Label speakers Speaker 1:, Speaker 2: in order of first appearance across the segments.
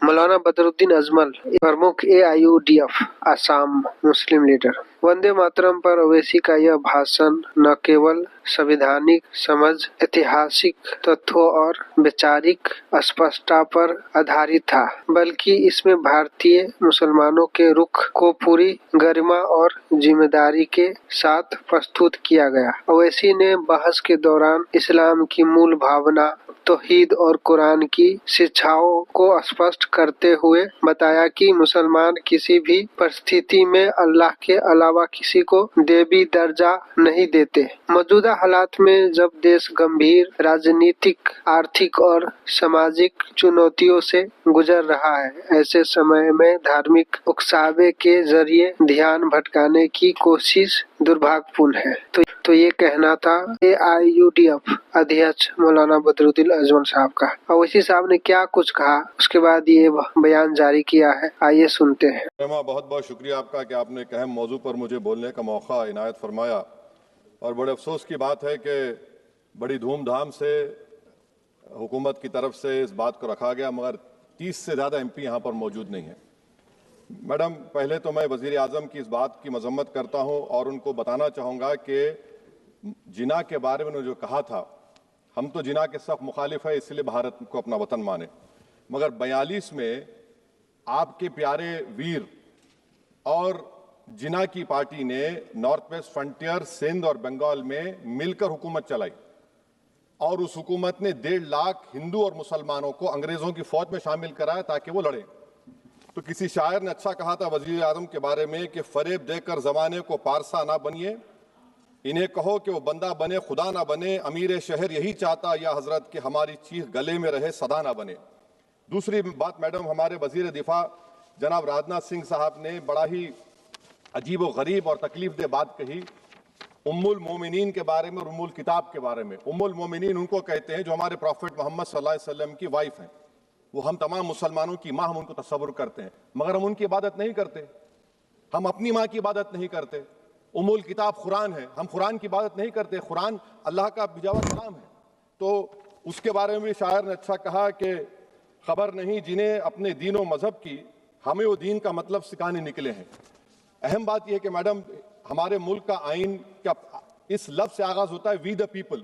Speaker 1: मौलाना बदरुद्दीन अजमल, प्रमुख AIUDF असम मुस्लिम leader. Vande Mataram पर ओवैसी का यह भाषण न केवल संवैधानिक समझ, ऐतिहासिक तथ्यों और वैचारिक स्पष्टता पर आधारित था, बल्कि इसमें भारतीय मुसलमानों के रुख को पूरी गरिमा और जिम्मेदारी के साथ प्रस्तुत किया गया। ओवैसी ने बहस के दौरान इस्लाम की मूल भावना तौहीद और कुरान की शिक्षाओं को स्पष्ट करते हुए बताया कि मुसलमान किसी भी परिस्थिति में अल्लाह के अलावा किसी को देवी दर्जा नहीं देते। मौजूदा हालात में जब देश गंभीर राजनीतिक, आर्थिक और सामाजिक चुनौतियों से गुजर रहा है, ऐसे समय में धार्मिक उकसावे के जरिए ध्यान भटकाने की कोशिश दुर्भाग्यपूर्ण है। तो ये कहना था AIUDF अध्यक्ष मौलाना बदरुद्दीन अजमल साहब का। ओवैसी साहब ने क्या कुछ कहा, उसके बाद ये बयान जारी किया है, आइए सुनते हैं।
Speaker 2: बहुत बहुत शुक्रिया आपका कि आपने एक अहम मौजू पर मुझे बोलने का मौका इनायत फरमाया। और बड़े अफसोस की बात है कि बड़ी धूमधाम से हुकूमत की तरफ से इस बात को रखा गया, मगर 30 से ज़्यादा MP यहाँ पर मौजूद नहीं है। मैडम, पहले तो मैं वज़ीर आज़म की इस बात की मजम्मत करता हूँ और उनको बताना चाहूँगा कि जिना के बारे में उन्होंने जो कहा था, हम तो जिना के सख्त मुखालिफ है, इसलिए भारत को अपना वतन माने, मगर 42 में आपके प्यारे वीर और जिना की पार्टी ने नॉर्थ वेस्ट फ्रंटियर, सिंध और बंगाल में मिलकर हुकूमत चलाई और उस हुकूमत ने 1.5 लाख हिंदू और मुसलमानों को अंग्रेजों की फौज में शामिल कराया ताकि वो लड़े। तो किसी शायर ने अच्छा कहा था वज़ीर आज़म के बारे में कि फरेब देकर जमाने को पारसा ना बनिए, इन्हें कहो कि वो बंदा बने खुदा ना बने, अमीर शहर यही चाहता या हजरत कि हमारी चीख गले में रहे सदा ना बने। दूसरी बात मैडम, हमारे वजीर दिफा जनाब राजनाथ सिंह साहब ने बड़ा ही अजीब व गरीब और तकलीफ दे बात कही उम्मुल मोमिनीन के बारे में और उम्मुल किताब के बारे में। उम्मुल मोमिनीन उनको कहते हैं जो हमारे प्रॉफिट मोहम्मद सल्लल्लाहु अलैहि वसल्लम की वाइफ हैं। वो हम तमाम मुसलमानों की माँ, हम उनको तस्वुर करते हैं, मगर हम उनकी इबादत नहीं करते। हम अपनी माँ की इबादत नहीं करते। उम्मुल किताब कुरान है, हम कुरान की इबादत नहीं करते। कुरान अल्लाह का बिजावा कलाम है। तो उसके बारे में भी शायर ने अच्छा कहा कि खबर नहीं जिन्हें अपने दीन और मजहब की, हमें वो दीन का मतलब सिखाने निकले हैं। अहम बात यह है कि मैडम, हमारे मुल्क का आइन क्या इस लफ्ज से आगाज होता है, वी द पीपल।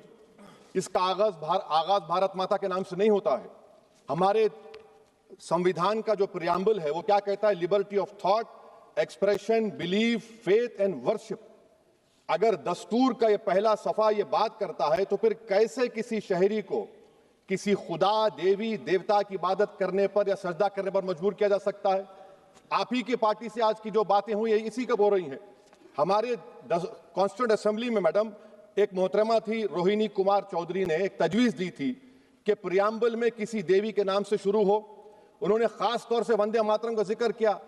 Speaker 2: इसका आगाज भारत माता के नाम से नहीं होता है। हमारे संविधान का जो प्रियम्बल है वो क्या कहता है? Liberty of thought, expression, belief, faith and worship. अगर दस्तूर का ये पहला सफा ये बात करता है तो फिर कैसे किसी शहरी को किसी खुदा, देवी, देवता की इबादत करने पर या सजदा करने पर मजबूर किया जा सकता है? आप ही की पार्टी से आज की जो बातें हुई इसी का बोल रही हैं। हमारे कॉन्स्टिट्यूंट असेंबली में मैडम एक मोहतरमा थी रोहिणी कुमार चौधरी ने एक तजवीज दी थी कि प्रियम्बल में किसी देवी के नाम से शुरू हो। उन्होंने खास तौर से वंदे मातरम का जिक्र किया,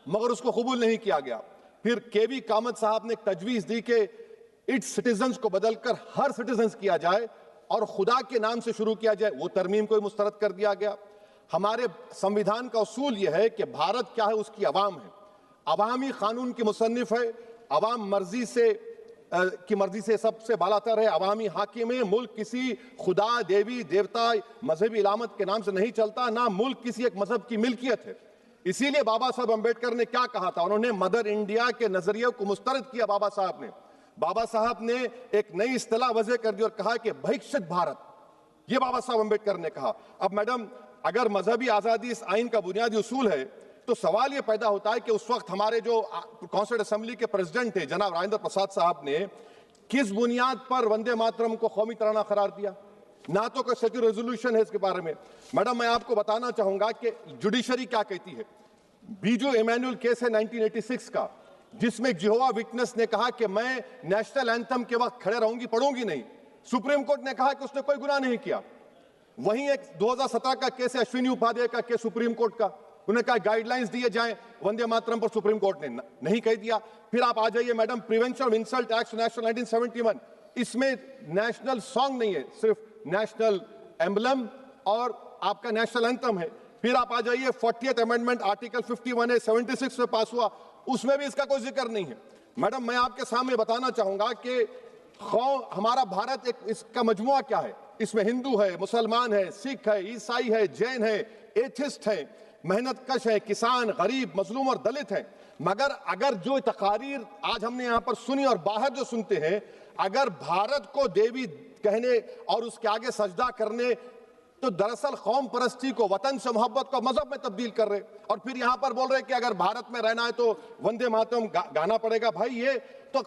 Speaker 2: मगर उसको कबूल नहीं किया गया। फिर KV कामत साहब ने एक तजवीज दी कि इट्स सिटीजन्स को बदलकर हर सिटीजन्स किया जाए और खुदा के नाम से शुरू किया जाए, वो तरमीम को मुस्तरद कर दिया गया। हमारे संविधान का उसूल यह है कि भारत क्या है, उसकी अवाम है, अवामी कानून की मुसन्निफ है, अवाम की मर्जी से सबसे बालातर है, अवामी हाकिम है। मुल्क किसी खुदा, देवी, देवता, मजहबी इलामत के नाम से नहीं चलता, ना मुल्क किसी एक मजहब की मिल्कियत है। इसीलिए बाबा साहब अम्बेडकर ने क्या कहा था, उन्होंने मदर इंडिया के नजरिए को मुस्तरद किया। बाबा साहब ने एक नई इस्तिलाह वजह कर दी और कहा कि भैक्षित भारत, यह बाबा साहब अम्बेडकर ने कहा। अब मैडम, अगर मजहबी आजादी इस आइन का बुनियादी उसूल है तो सवाल यह पैदा होता है कि उस वक्त हमारे जो कॉन्स्टिट्यूंट असेंबली के प्रेसिडेंट थे जनाब राजेंद्र प्रसाद साहब ने किस बुनियाद पर वंदे मातरम को कौमी तराना करार दिया? ना तो कोई सेक्यूलर रेजोल्यूशन है इसके बारे में। मैडम, मैं आपको बताना चाहूंगा कि जुडिशरी क्या कहती है। बीजो इमैनुअल केस है 1986 का, जिसमें जिहोवा विटनेस ने कहा कि मैं नेशनल एंथम के वक्त खड़े रहूंगी, पढ़ूंगी नहीं। सुप्रीम कोर्ट ने कहा कि उसने कोई गुनाह नहीं किया। वहीं एक 2017 का केस है अश्विनी उपाध्याय का केस सुप्रीम कोर्ट का, उन्हें कहा गाइडलाइंस दिए जाएं वंदे मातरम पर, सुप्रीम कोर्ट ने नहीं कह दिया। फिर आप आ जाइए madam, prevention of insult act national 1971, इसमें नेशनल सॉन्ग नहीं है, सिर्फ नेशनल एम्बलम और आपका नेशनल एंथम है। फिर आप आ जाइए 40th अमेंडमेंट आर्टिकल 51 है, 76 में पास हुआ, उसमें भी इसका कोई जिक्र नहीं है। मैडम, मैं आपके सामने बताना चाहूंगा कि हमारा भारत एक इसका मजमुआ क्या है। इसमें हिंदू है, मुसलमान है, सिख है, ईसाई है, जैन है, एथिस्ट है। मेहनत कश हैं, किसान, गरीब, मजलूम और दलित हैं। मगर अगर जो तकारीर आज हमने यहां पर सुनी और बाहर जो सुनते हैं, अगर भारत को देवी कहने और उसके आगे सजदा करने, तो दरअसल कौम परस्ती को, वतन से मोहब्बत को मजहब में तब्दील कर रहे, और फिर यहां पर बोल रहे कि अगर भारत में रहना है तो वंदे मातरम गाना पड़ेगा। भाई ये तो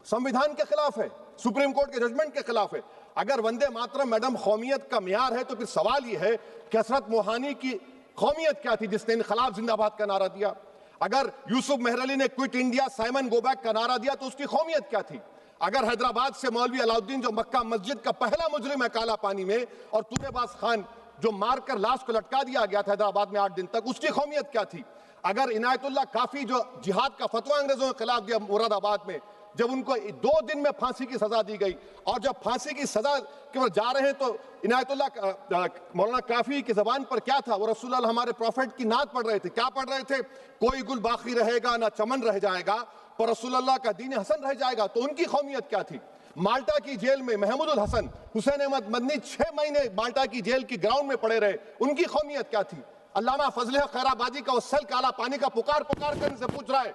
Speaker 2: संविधान के खिलाफ है, सुप्रीम कोर्ट के जजमेंट के खिलाफ है। अगर वंदे मातरम मैडम कौमियत का मियार है, तो फिर सवाल यह है कि हसरत मोहानी की कौमियत क्या थी जिसने इनकलाब जिंदाबाद का नारा दिया? अगर यूसुफ मेहरली ने quit India Simon go back का नारा दिया तो उसकी कौमियत क्या थी? अगर हैदराबाद से मौलवी अलाउद्दीन जो मक्का मस्जिद का पहला मुजरिम है काला पानी में, और तूबेबाज खान जो मारकर लाश को लटका दिया गया था हैदराबाद में 8 दिन तक, उसकी कौमियत क्या थी? अगर इनायतुल्लाह काफी जो जिहाद का फतवा अंग्रेजों के खिलाफ दिया मुरादाबाद में, जब उनको 2 दिन में फांसी की सजा दी गई, और जब फांसी की सजा के ओर जा रहे हैं तो इनायतुल्लाह मौलाना काफी की जबान पर क्या था? वो रसूलुल्लाह हमारे प्रॉफिट की नात पढ़ रहे थे। क्या पढ़ रहे थे? कोई गुल बाकी रहेगा ना चमन रह जाएगा, पर रसूलुल्लाह का दीन हसन रह जाएगा। तो उनकी कौमियत क्या थी? माल्टा की जेल में महमूदुल हसन, हुसैन अहमद मदनी 6 महीने माल्टा की जेल की ग्राउंड में पड़े रहे, उनकी कौमियत क्या थी? अल्लामा फजल खैराबादी का वो सल काला पानी का पुकार पुकार कर इनसे पूछ रहा है,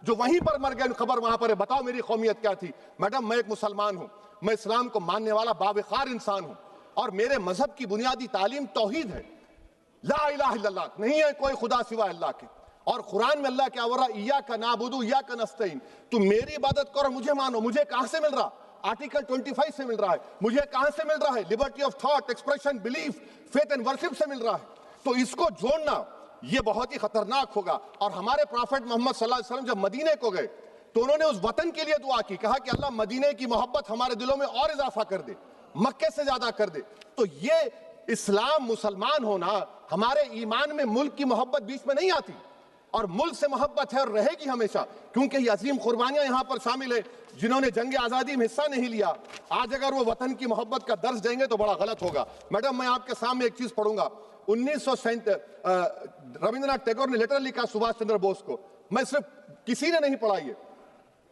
Speaker 2: जो वहीं पर मर गए, खबर वहां पर है, बताओ मेरी कौमियत क्या थी? मैडम मैं एक मुसलमान हूं, मैं इस्लाम को मानने वाला बावखार इंसान हूं, और मेरे मजहब की बुनियादी तालीम तौहीद है, ला इलाहा इल्लल्लाह, नहीं है कोई खुदा सिवा अल्लाह के। और कुरान में अल्लाह क्या बोल रहा? इय्याका नाबुदु इय्याका नस्तईन, तुम मेरी इबादत करो, मुझे मानो। मुझे कहां से मिल रहा? आर्टिकल 25 से मिल रहा है। मुझे कहां से मिल रहा है? Liberty of thought, expression, belief, faith and worship से मिल रहा है। तो इसको जोड़ना ये बहुत ही खतरनाक होगा। और हमारे प्रॉफेट मोहम्मद सल्लल्लाहु अलैहि वसल्लम जब मदीने को गए तो उन्होंने उस वतन के लिए दुआ की, कहा कि अल्लाह मदीने की मोहब्बत हमारे दिलों में और इजाफा कर दे, मक्के से ज्यादा कर दे। तो ये इस्लाम, मुसलमान होना, हमारे ईमान में मुल्क की मोहब्बत बीच में नहीं आती, और मुल्क से मोहब्बत है और रहेगी हमेशा, क्योंकि ये अजीम कुर्बानियां यहां पर शामिल है जिन्होंने जंग आजादी में हिस्सा नहीं लिया। आज अगर वो वतन की मोहब्बत का दर्ज देंगे तो बड़ा गलत होगा। मैडम मैं आपके सामने एक चीज पढ़ूंगा। 1937 रविंद्रनाथ टैगोर ने लेटर लिखा सुभाष चंद्र बोस को, मैं सिर्फ किसी ने नहीं पढ़ा ये।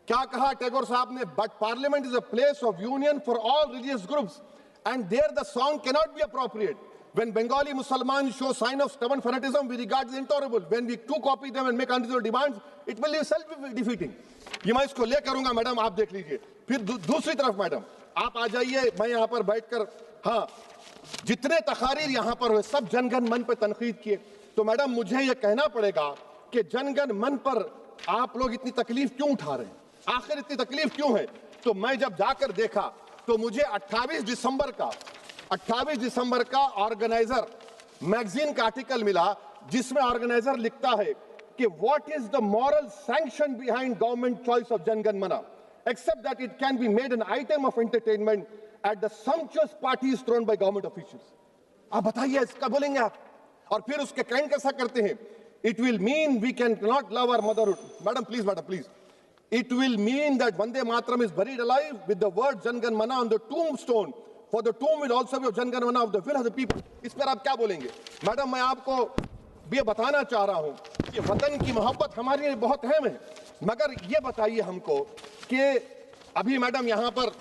Speaker 2: क्या कहा टैगोर साहब ने? But parliament is a place of union for all religious groups and there the song can not be appropriate. When Bengali Muslims show sign of stubborn fanaticism, we regard it intolerable. When we too copy them and make unreasonable demands, it will be self-defeating. ये मैं इसको ले करूंगा madam, आप देख लीजिए। फिर दूसरी तरफ मैडम आप आ जाइए, मैं यहाँ पर बैठकर, हाँ जितने तकारीर यहाँ पर हुए सब जनगण मन पर तनकीद किए, तो मैडम मुझे ये कहना पड़ेगा कि जनगण मन पर आप लोग इतनी तकलीफ क्यों उठा रहे हैं? आखिर इतनी तकलीफ क्यों है? तो मैं जब जाकर देखा तो मुझे 28 दिसंबर का ऑर्गेनाइजर मैगजीन का आर्टिकल मिला, जिसमें ऑर्गेनाइजर लिखता है कि what is the moral sanction behind government choice of Jana Gana Mana, except that it can be made an item of entertainment at the sumptuous parties thrown by government officials। आप बताइए इसका बोलेंगे आप? और फिर उसके काइंड कैसा करते हैं? It will mean we can not love our motherhood. Madam please, it will mean that Vande Mataram is buried alive with the word Jangan Mana on the tombstone, for the tomb will also be of Jangan Mana of the will of the people। इस पर आप क्या बोलेंगे? Madam मैं आपको ये बताना चाह रहा हूं कि वतन की मोहब्बत हमारे लिए बहुत अहम है, मगर ये बताइए हमको कि अभी मैडम यहां पर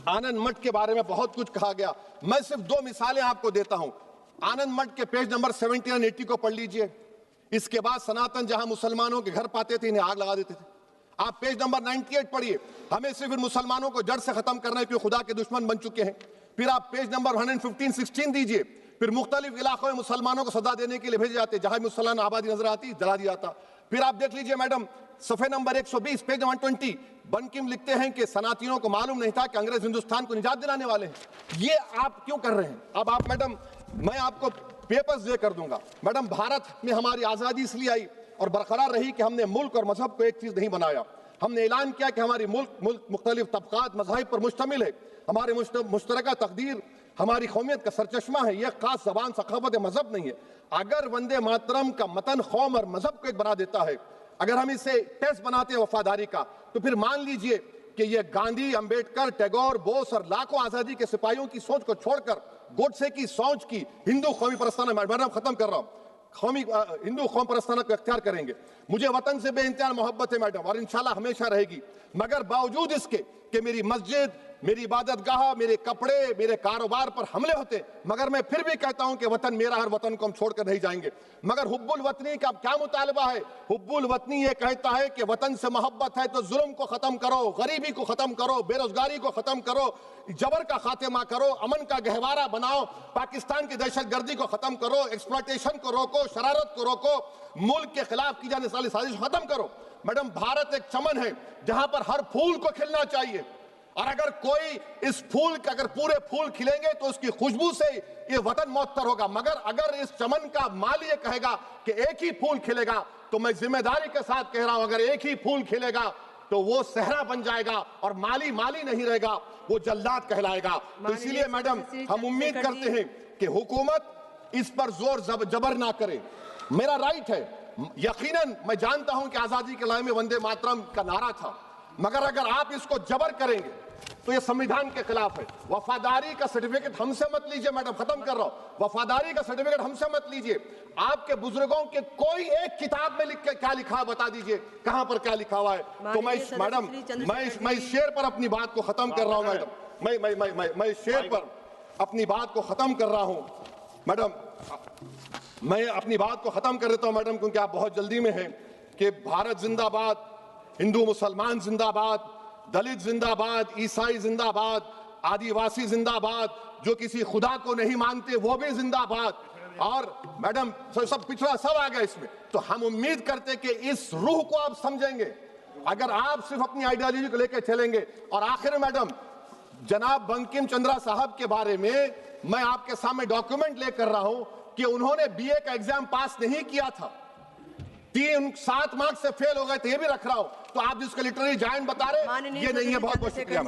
Speaker 2: आनंद मठ के बारे में बहुत कुछ कहा गया। मैं सिर्फ 2 मिसालें आपको देता हूं। आनंद मठ के पेज नंबर 70 और 80 को पढ़ लीजिए। इसके बाद सनातन जहां मुसलमानों के घर पाते थे, इन्हें आग लगा देते थे। आप पेज नंबर 98 पढ़िए, हमें सिर्फ इन मुसलमानों को जड़ से खत्म करना है क्योंकि खुदा के दुश्मन बन चुके हैं। फिर आप पेज नंबर 115-16 दीजिए। फिर मुख्तलिफ इलाकों में मुसलमानों को सजा देने के लिए भेजे जाते, जहां मुसलमान आबादी नजर आती जला दिया जाता। फिर आप देख लीजिए मैडम सफे नंबर 120 पेज 120, बंकिम लिखते हैं कि सनातियों को मालूम नहीं था कि अंग्रेज हिंदुस्तान को निजात दिलाने वाले हैं। ये आप क्यों कर रहे हैं? अब आप मैडम, मैं आपको पेपर्स दे कर दूंगा। मैडम भारत में हमारी आजादी इसलिए आई और बरकरार रही कि हमने मुल्क और मजहब को एक चीज नहीं बनाया। हमने ऐलान किया कि हमारी मुल्क मुख्तलिफ तबकात मज़ाहिब पर मुश्तमिल है, हमारे मुश्तरका तकदीर हमारी कौमियत का सरचश्मा है, यह खास जबान सखावत मजहब नहीं है। अगर वंदे मातरम का मतन कौम और मजहब को एक बना देता है, अगर हम इसे टेस्ट बनाते हैं वफादारी का, तो फिर मान लीजिए कि यह गांधी, अंबेडकर, टैगोर, बोस और लाखों आजादी के सिपाहियों की सोच को छोड़कर गोडसे की सोच की हिंदू कौमी परस्ताना, मैडम खत्म कर रहा हूं, हिंदू कौम परस्ताना को अख्तियार करेंगे। मुझे वतन से बेइंतहा मोहब्बत है मैडम, और इंशाल्लाह हमेशा रहेगी, मगर बावजूद इसके कि मेरी मस्जिद, मेरी इबादतगाह, मेरे कपड़े, मेरे कारोबार पर हमले होते, मगर मैं फिर भी कहता हूं कि वतन मेरा, हर वतन को हम छोड़कर नहीं जाएंगे। मगर हुब्बुल वतनी का क्या मुतालबा है? हुब्बुल वतनी ये कहता है कि वतन से मोहब्बत है तो जुल्म को खत्म करो, गरीबी को खत्म करो, बेरोजगारी को खत्म करो, जबर का खात्मा करो, अमन का गहवारा बनाओ, पाकिस्तान की दहशतगर्दी को खत्म करो, एक्सप्लॉयटेशन को रोको, शरारत को रोको, मुल्क के खिलाफ की जाने वाली साजिश खत्म करो। मैडम, भारत एक चमन है जहां पर हर फूल को खिलना चाहिए, और अगर कोई इस फूल के, अगर पूरे फूल खिलेंगे तो उसकी खुशबू से ये वतन मुअत्तर होगा। मगर अगर इस चमन का माली ये कहेगा कि एक ही फूल खिलेगा, तो मैं जिम्मेदारी के साथ कह रहा हूं, अगर एक ही फूल खिलेगा तो वो सहरा बन जाएगा और माली माली नहीं रहेगा, वो जल्लाद कहलाएगा। तो इसीलिए मैडम, हम उम्मीद करते हैं कि हुकूमत इस पर जोर जबर ना करे। मेरा राइट है, यकीनन मैं जानता हूं कि आजादी के लड़ाई में वंदे मातरम का नारा था, मगर अगर आप इसको जबर करेंगे तो ये संविधान के खिलाफ है। वफादारी का सर्टिफिकेट हमसे मत लीजिए मैडम, खत्म कर रहा हूं। वफादारी का सर्टिफिकेट हमसे मत लीजिए। आपके बुजुर्गों के कोई एक किताब में लिख के क्या लिखा है बता दीजिए, कहां पर क्या लिखा हुआ है। तो मैं मैडम, मैं इस शेर पर अपनी बात को खत्म कर रहा हूं मैडम, मैं इस शेर पर अपनी बात को खत्म कर रहा हूं मैडम, मैं अपनी बात को खत्म कर देता हूं मैडम, क्योंकि आप बहुत जल्दी में हैं। कि भारत जिंदाबाद, हिंदू मुसलमान जिंदाबाद, दलित जिंदाबाद, ईसाई जिंदाबाद, आदिवासी जिंदाबाद, जो किसी खुदा को नहीं मानते वो भी जिंदाबाद, और मैडम सब पिछड़ा सब आ गया इसमें। तो हम उम्मीद करते कि इस रूह को आप समझेंगे, अगर आप सिर्फ अपनी आइडियोलॉजी को लेकर चलेंगे। और आखिर में मैडम, जनाब बंकिम चंद्रा साहब के बारे में मैं आपके सामने डॉक्यूमेंट लेकर रहा हूं कि उन्होंने बीए का एग्जाम पास नहीं किया था, 7 मार्क्स से फेल हो गए थे, ये भी रख रहा हूं। तो आप जिसको लिटरेरी जायंट बता रहे, ये नहीं है। बहुत बहुत शुक्रिया।